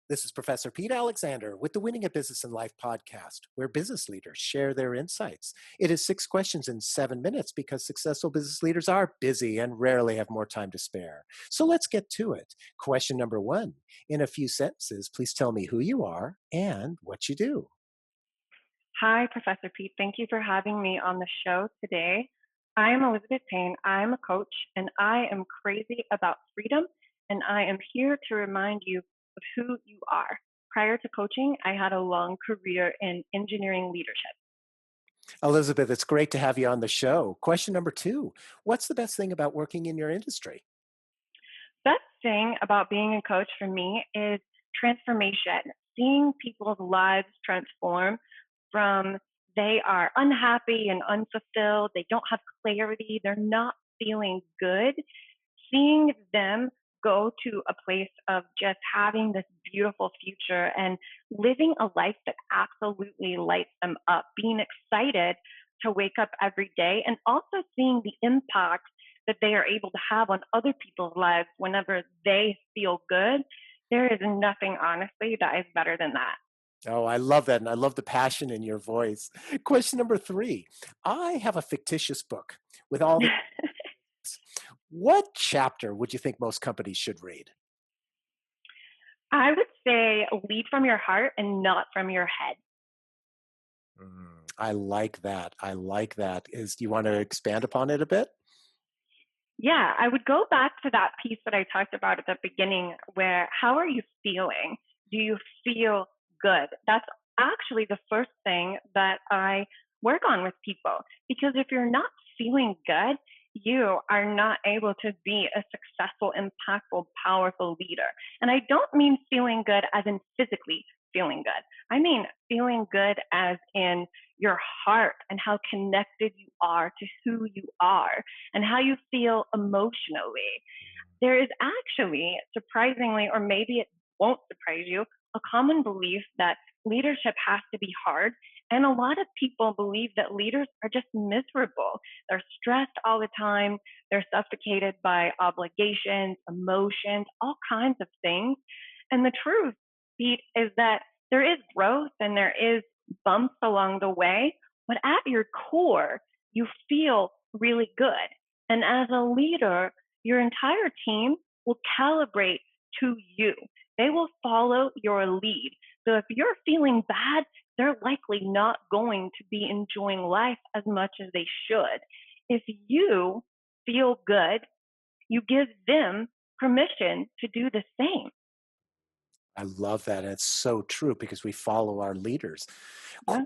This is Professor Pete Alexander with the Winning at Business and Life podcast, where business leaders share their insights. It is 6 questions in 7 minutes because successful business leaders are busy and rarely have more time to spare. So let's get to it. Question number one. In a few sentences, please tell me who you are and what you do. Hi, Professor Pete. Thank you for having me on the show today. I am Elizabeth Payne. I am a coach and I am crazy about freedom. And I am here to remind you of who you are. Prior to coaching, I had a long career in engineering leadership. Elizabeth, it's great to have you on the show. Question number two. What's the best thing about working in your industry? Best thing about being a coach for me is transformation, seeing people's lives transform from they are unhappy and unfulfilled, they don't have clarity, they're not feeling good, seeing them go to a place of just having this beautiful future and living a life that absolutely lights them up, being excited to wake up every day, and also seeing the impact that they are able to have on other people's lives whenever they feel good. There is nothing, honestly, that is better than that. Oh, I love that. And I love the passion in your voice. Question number three. I have a fictitious book with all the. What chapter would you think most companies should read? I would say lead from your heart and not from your head. I like that. I like that. Do you want to expand upon it a bit? Yeah, I would go back to that piece that I talked about at the beginning where how are you feeling? Do you feel good? That's actually the first thing that I work on with people because if you're not feeling good, you are not able to be a successful, impactful, powerful leader. And I don't mean feeling good as in physically feeling good. I mean feeling good as in your heart and how connected you are to who you are and how you feel emotionally. There is actually, surprisingly, or maybe it won't surprise you, a common belief that leadership has to be hard. And a lot of people believe that leaders are just miserable. They're stressed all the time. They're suffocated by obligations, emotions, all kinds of things. And the truth, Pete, is that there is growth and there is bumps along the way, but at your core, you feel really good. And as a leader, your entire team will calibrate to you. They will follow your lead. So if you're feeling bad, they're likely not going to be enjoying life as much as they should. If you feel good, you give them permission to do the same. I love that. And it's so true because we follow our leaders. Yeah.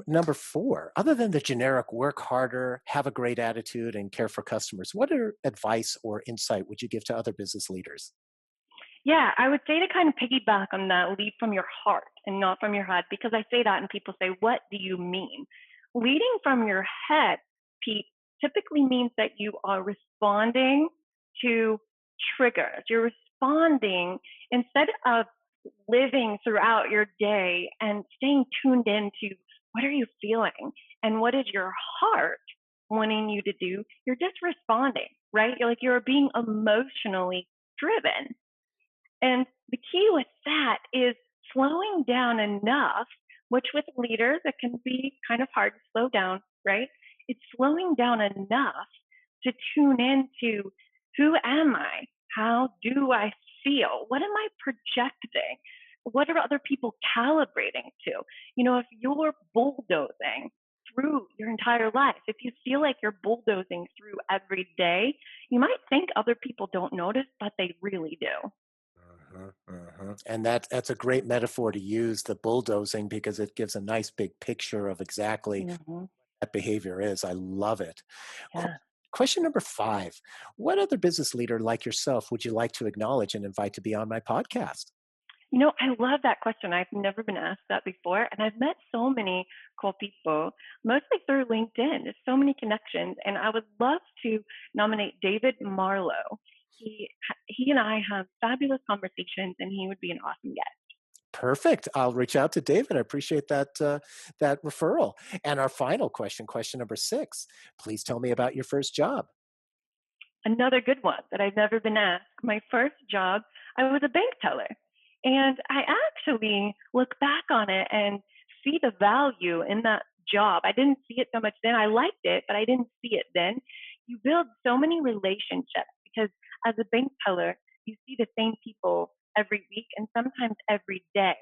Number four, other than the generic work harder, have a great attitude, and care for customers, what advice or insight would you give to other business leaders? Yeah, I would say to kind of piggyback on that, lead from your heart and not from your head, because I say that and people say, what do you mean? Leading from your head, Pete, typically means that you are responding to triggers. You're responding instead of living throughout your day and staying tuned into what are you feeling and what is your heart wanting you to do. You're just responding, right? You're being emotionally driven. And the key with that is slowing down enough, which with leaders, it can be kind of hard to slow down, right? It's slowing down enough to tune into who am I? How do I feel? What am I projecting? What are other people calibrating to? If you're bulldozing through your entire life, if you feel like you're bulldozing through every day, you might think other people don't notice, but they really do. And that's a great metaphor to use, the bulldozing, because it gives a nice big picture of exactly Hmm. that behavior is. I love it. Qu- Yeah. Question number five. What other business leader like yourself would you like to acknowledge and invite to be on my podcast? I love that question. I've never been asked that before. And I've met so many cool people, mostly through LinkedIn. There's so many connections. And I would love to nominate David Marlowe. He and I have fabulous conversations, and he would be an awesome guest. Perfect. I'll reach out to David. I appreciate that referral. And our final question, question number six. Please tell me about your first job. Another good one that I've never been asked. My first job, I was a bank teller. And I actually look back on it and see the value in that job. I didn't see it so much then. I liked it, but I didn't see it then. You build so many relationships because as a bank teller, you see the same people every week and sometimes every day.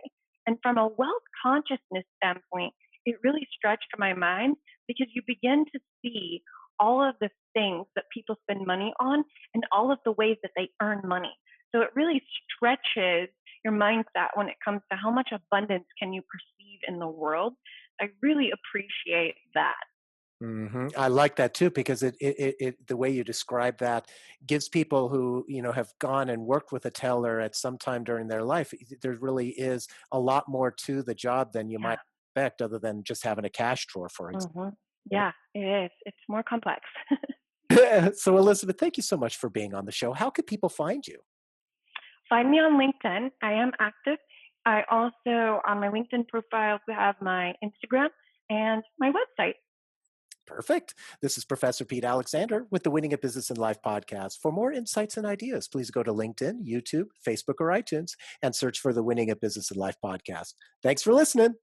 And from a wealth consciousness standpoint, it really stretched my mind because you begin to see all of the things that people spend money on and all of the ways that they earn money. So it really stretches your mindset when it comes to how much abundance can you perceive in the world. I really appreciate that. I like that too because the way you describe that gives people who have gone and worked with a teller at some time during their life. There really is a lot more to the job than you might Yeah. expect, other than just having a cash drawer, for example. Hmm. Yeah, it is. It's more complex. So, Elizabeth, thank you so much for being on the show. How could people find you? Find me on LinkedIn. I am active. I also, on my LinkedIn profile, have my Instagram and my website. Perfect. This is Professor Pete Alexander with the Winning at Business and Life podcast. For more insights and ideas, please go to LinkedIn, YouTube, Facebook, or iTunes and search for the Winning at Business and Life podcast. Thanks for listening.